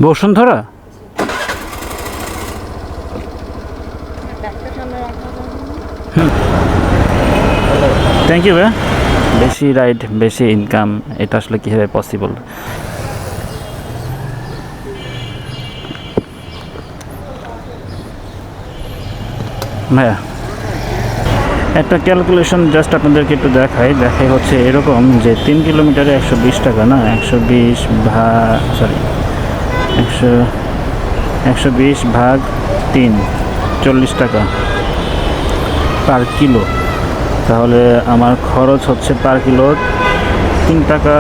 Bashundhara. Thank you ভাইয়া। বেশি ride বেশি ইনকাম, এটা আসলে কীভাবে পসিবল? ভাইয়া একটা ক্যালকুলেশন জাস্ট আপনাদেরকে একটু দেখাই হচ্ছে এরকম যে 3 কিলোমিটারে 120 টাকা না, 120 ভাগ 3 40 টাকা পার কিলো। তাহলে আমার খরচ হচ্ছে পার কিলো 3 টাকা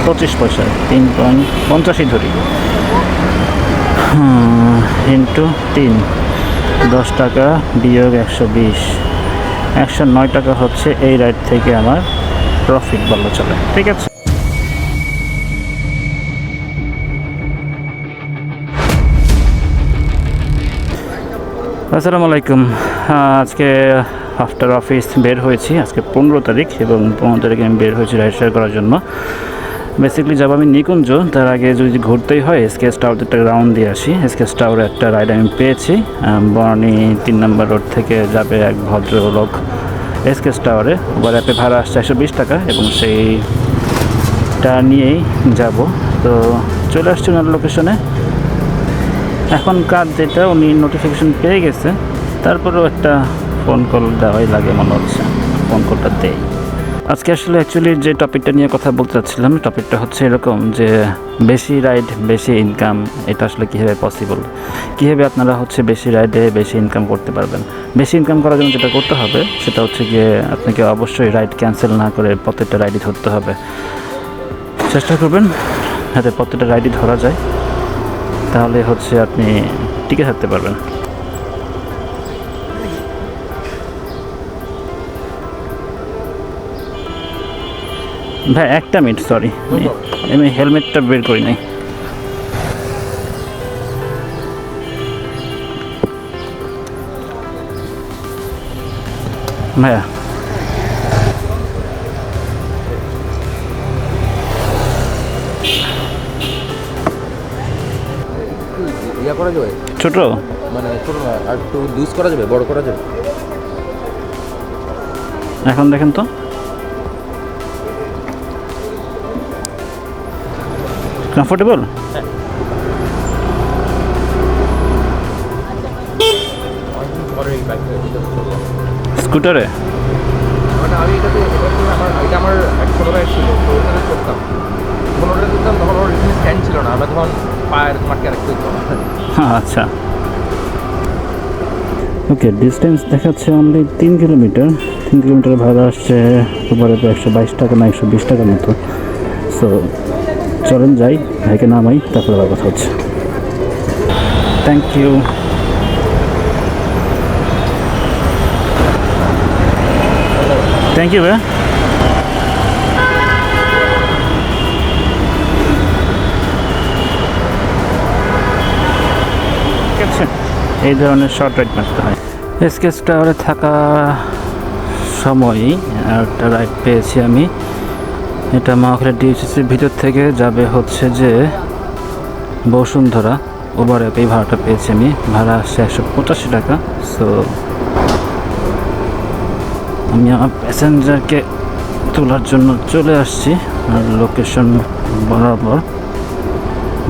25 পয়সা, 3.85 ধরি, ইন্টু 3, 10 টাকা বিয়োগ 120, 109 টাকা হচ্ছে এই রাইড থেকে আমার প্রফিট বলা চলে। ঠিক আছে, আসসালামু আলাইকুম। আজকে আফটার অফিস বের হয়েছি। আজকে 15 তারিখ এবং 15 তারিখে আমি বের হয়েছি রাইড শেয়ার করার জন্য। বেসিক্যালি যাব আমি নিকুঞ্জ। তার আগে যদি ঘুরতেই হয় এসকেএস টাওয়ার একটা রাউন্ড দিয়ে আসি। এসকেএস টাওয়ারে একটা রাইড আমি পেয়েছি। বনানী 3 নম্বর রোড থেকে যাবে এক ভদ্রলোক এসকেএস টাওয়ারে। ওবার অ্যাপে ভাড়া আসছে 120 টাকা এবং সেইটা নিয়েই যাব। তো চলে আসছি ওনার লোকেশনে। এখন কাজ যেটা উনি নোটিফিকেশন পেয়ে গেছে, তারপরেও একটা ফোন কল দেওয়াই লাগে মনে হচ্ছে। ফোন কলটা দেই। আজকে আসলে অ্যাকচুয়ালি যে টপিকটা নিয়ে কথা বলতে চাচ্ছিলাম, টপিকটা হচ্ছে এরকম যে বেশি রাইড বেশি ইনকাম, এটা আসলে কীভাবে পসিবল? কীভাবে আপনারা হচ্ছে বেশি রাইডে বেশি ইনকাম করতে পারবেন? বেশি ইনকাম করার জন্য যেটা করতে হবে সেটা হচ্ছে গিয়ে আপনাকে অবশ্যই রাইড ক্যান্সেল না করে প্রত্যেকটা রাইডই ধরতে হবে। চেষ্টা করবেন যাতে প্রত্যেকটা রাইডই ধরা যায়, তাহলে হচ্ছে আপনি টিকে থাকতে পারবেন। ভাই একটা মিনিট, সরি, আমি হেলমেটটা বের করি নাই। ভাইয়া ইয়া করা যাবে, ছোট মানে ছোট না, আর একটু লুজ করা যাবে, বড় করা যাবে। এখন দেখেন তো, কমফোর্টেবল? স্কুটারে মানে আমি এটা আমার এক ছোটো ভাই ছিল, তো ওখানে করতাম, যখন ওটা করতাম তখন ওর এখানে স্ট্যান্ড ছিল না, আমরা তখন পায়ের মাঠকে রাখতে হতো। আচ্ছা, ওকে। ডিস্টেন্স দেখাচ্ছে অনলি 3 কিলোমিটার। 3 কিলোমিটার ভাড়া আসছে উপরে তো 122 টাকা না 120 টাকার মতো। সো চলেন যাই, ভাইকে নামাই, তারপরে আবার কথা হচ্ছে। Thank you. থ্যাংক ইউ ভাইয়া। ঠিক আছে, এই ধরনের শর্ট রাইড মারতে হয়। এসকেএস টাওয়ারে থাকা সময়ই একটা রাইড পেয়েছি আমি। এটা মহাখালী ডিএসসির ভিতর থেকে যাবে হচ্ছে যে বসুন্ধরা। ওভার অ্যাপেই ভাড়াটা পেয়েছি আমি। ভাড়া আসছে 185 টাকা। সো আমি আমার প্যাসেঞ্জারকে তোলার জন্য চলে আসছি আর লোকেশন বরাবর।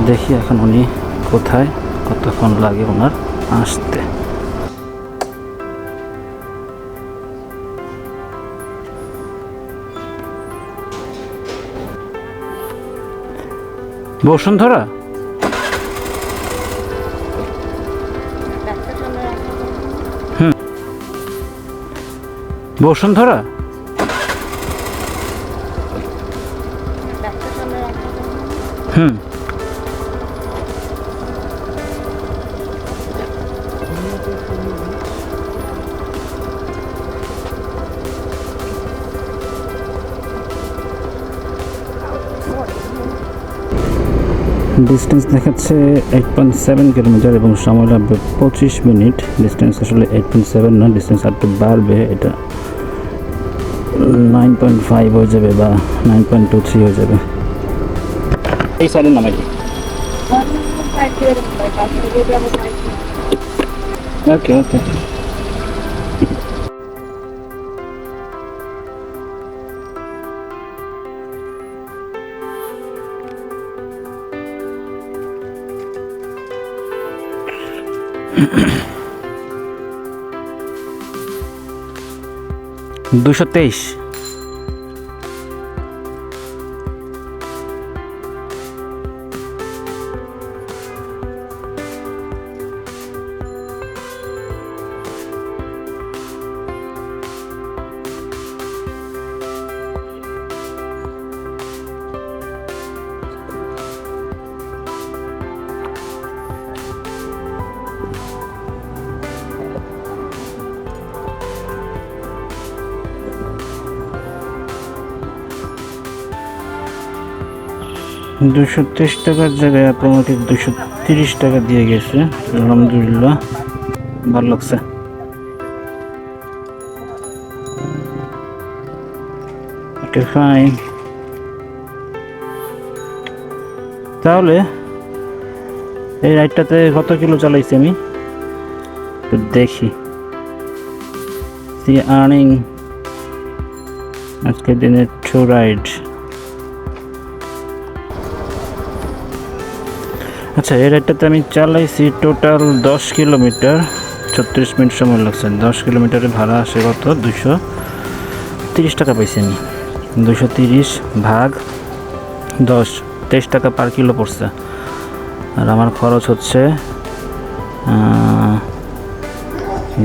দেখি এখন উনি কোথায়, কতক্ষণ লাগে ওনার আসতে। বসুন্ধরা। বসুন্ধরা। ডিস্টেন্স দেখাচ্ছে 8.7 কিলোমিটার এবং সময় লাগবে 25 মিনিট। ডিস্টেন্স আসলে 8.7 না, ডিস্টেন্স আর একটু বাড়বে, এটা 9.5 হয়ে যাবে বা 9.23 হয়ে যাবে। এই সাইডে নামাই দিই। ওকে ওকে। দুশো 23। দুশো 23 টাকার জায়গায় আপনি আমাকে 230 টাকা দিয়ে গেছে। আলহামদুলিল্লাহ, ভালো লাগছে। Okay fine. তাহলে এই রাইডটাতে কত কিলো চালাইছি আমি একটু দেখি। আর্নিং আজকের দিনের 2 রাইড। আচ্ছা, এই রাইডটাতে আমি চালাইছি টোটাল 10 কিলোমিটার, 36 মিনিট সময় লাগছে। 10 কিলোমিটারের ভাড়া আসে কত? 230 টাকা পাইছি আমি। 230 ভাগ 10, 23 টাকা পার কিলো পড়ছে। আর আমার খরচ হচ্ছে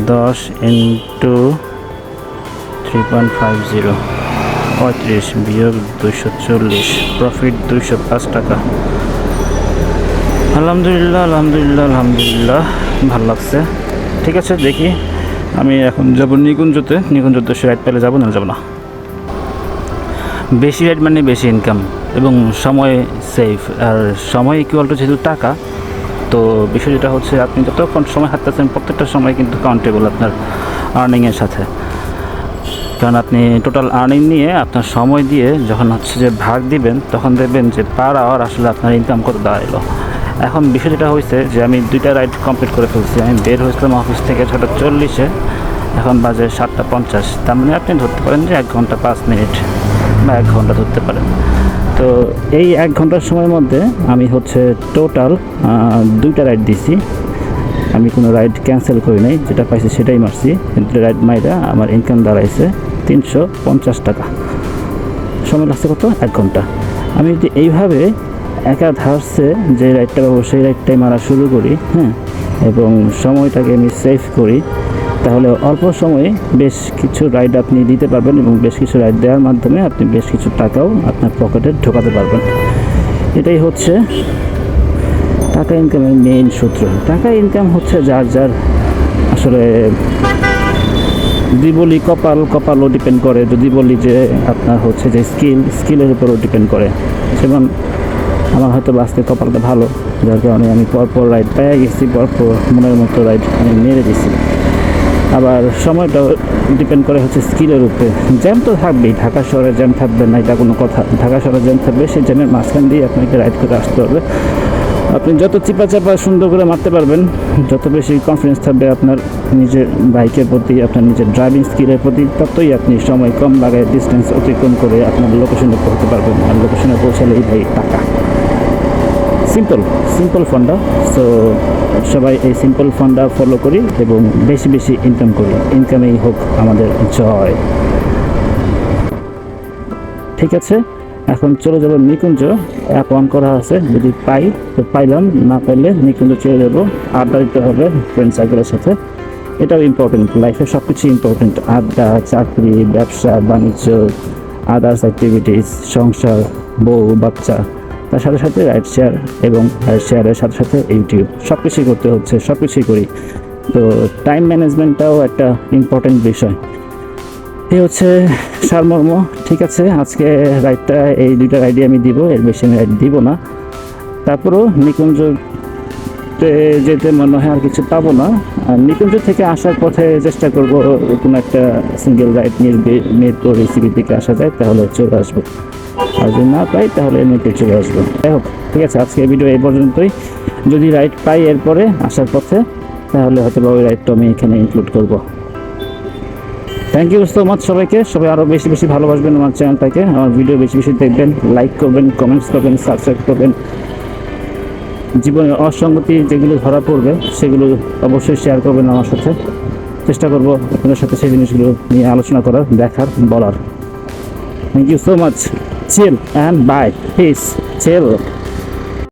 10 ইন্টু 3.50, 35 বিয়োগ 240, প্রফিট 205 টাকা। আলহামদুলিল্লাহ আলহামদুলিল্লাহ আলহামদুলিল্লাহ, ভালো লাগছে। ঠিক আছে, দেখি আমি এখন যাব নিকুঞ্জতে। নিকুঞ্জতে সে রাইড পেলে যাবো, না যাবো না। বেশি রাইড মানে বেশি ইনকাম এবং সময় সেভ। আর সময় ইকুয়াল টু যেহেতু টাকা, তো বিষয় যেটা হচ্ছে আপনি যতক্ষণ সময় হাঁটতেছেন প্রত্যেকটা সময় কিন্তু কাউন্টেবল আপনার আর্নিংয়ের সাথে। কারণ আপনি টোটাল আর্নিং নিয়ে আপনার সময় দিয়ে যখন হচ্ছে যে ভাগ দিবেন, তখন দেখবেন যে পার আওয়ার আসলে আপনার ইনকাম কত দাঁড়াইলো। এখন বিষয় যেটা হয়েছে যে আমি 2টা রাইড কমপ্লিট করে ফেলছি। আমি বের হয়েছিলাম অফিস থেকে 6:40-এ, এখন বাজে 7:50। তার মানে আপনি ধরতে পারেন যে 1 ঘন্টা 5 মিনিট বা 1 ঘন্টা ধরতে পারেন। তো এই 1 ঘন্টার সময়ের মধ্যে আমি হচ্ছে টোটাল 2টা রাইড দিছি। আমি কোনো রাইড ক্যান্সেল করি নাই, যেটা পাইছি সেটাই মারছি। 2টা রাইড মাইরা আমার ইনকাম দাঁড়াইছে 350 টাকা। সময় লাগছে কত? 1 ঘন্টা। আমি যদি এইভাবে একাধারে যে রাইডটা পাবো সেই রাইডটাই মারা শুরু করি, হ্যাঁ, এবং সময়টাকে আমি সেভ করি, তাহলে অল্প সময়ে বেশ কিছু রাইড আপনি দিতে পারবেন এবং বেশ কিছু রাইড দেওয়ার মাধ্যমে আপনি বেশ কিছু টাকাও আপনার পকেটে ঢোকাতে পারবেন। এটাই হচ্ছে টাকা ইনকামের মেইন সূত্র। টাকা ইনকাম হচ্ছে যার যার আসলে, যদি বলি কপালও ডিপেন্ড করে, যদি বলি যে আপনার হচ্ছে যে স্কিলের উপরও ডিপেন্ড করে। যেমন আমার হয়তো আজকে কপালটা ভালো, যার কারণে আমি পরপর রাইড পেয়ে গেছি, পরপর মনের মতো রাইড আমি মেরে দিছি। আবার সময়টাও ডিপেন্ড করে হচ্ছে স্কিলের উপরে। জ্যাম তো থাকবেই, ঢাকা শহরে জ্যাম থাকবে না এটা কোনো কথা। ঢাকা শহরে জ্যাম থাকবে, সেই জ্যামের মাঝখান দিয়ে আপনাকে রাইড করে আসতে হবে। আপনি যত চিপা সুন্দর করে মারতে পারবেন, যত বেশি কনফিডেন্স থাকবে আপনার নিজের বাইকের প্রতি, আপনার নিজের ড্রাইভিং স্কিলের প্রতি, ততই আপনি সময় কম লাগায় ডিস্টেন্স অতিক্রম করে আপনার লোকেশনে পৌঁছতে পারবেন। আর লোকেশনে পৌঁছালেই ভাই টাকা। সিম্পল ফান্ডা। সো সবাই এই সিম্পল ফান্ডা ফলো করি এবং বেশি বেশি ইনকাম করি। ইনকামেই হোক আমাদের জয়। ঠিক আছে, এখন চলে যাবো নিকুঞ্জ। অ্যাপ অন করা আছে, যদি পাই তো পাইলাম, না পাইলে নিকুঞ্জ চলে যাবো। আড্ডা দিতে হবে ফ্রেন্ড সার্কেলের সাথে, এটাও ইম্পর্টেন্ট। লাইফে সব কিছু ইম্পর্টেন্ট। আড্ডা, চাকরি, ব্যবসা বাণিজ্য, আদার্স অ্যাক্টিভিটিস, সংসার, বউ বাচ্চা, তার সাথে সাথে রাইড শেয়ার এবং রাইড শেয়ারের সাথে সাথে ইউটিউব, সব কিছুই করতে হচ্ছে, সব কিছুই করি। তো টাইম ম্যানেজমেন্টটাও একটা ইম্পর্টেন্ট বিষয়। এই হচ্ছে সারমর্ম। ঠিক আছে, আজকে রাইডটা এই 2টা রাইডই আমি দিব, এর বেশি আমি রাইড দিব না। তারপরেও নিকুঞ্জতে যেতে মনে হয় আর কিছু পাবো না। আর নিকুঞ্জ থেকে আসার পথে চেষ্টা করবো কোনো একটা সিঙ্গেল রাইড মিরপুর রেসিপি থেকে আসা যায়, তাহলে চলে আসবো। আর যদি না পাই তাহলে এমনিতে চলে আসবো। যাই হোক, ঠিক আছে, আজকে ভিডিও এই পর্যন্তই। যদি রাইড পাই এরপরে আসার পথে, তাহলে হয়তো বা ওই রাইডটা আমি এখানে ইনক্লুড করবো। থ্যাংক ইউ সো মাচ সবাইকে। সবাই আরও বেশি বেশি ভালোবাসবেন আমার চ্যানেলটাকে, আমার ভিডিও বেশি বেশি দেখবেন, লাইক করবেন, কমেন্টস করবেন, সাবস্ক্রাইব করবেন। জীবনে অসঙ্গতি যেগুলো ধরা পড়বে সেগুলো অবশ্যই শেয়ার করবেন আমার সাথে। চেষ্টা করব আপনাদের সাথে সেই জিনিসগুলো নিয়ে আলোচনা করার, দেখার, বলার। Thank you so much. Chill and bye, peace, chill.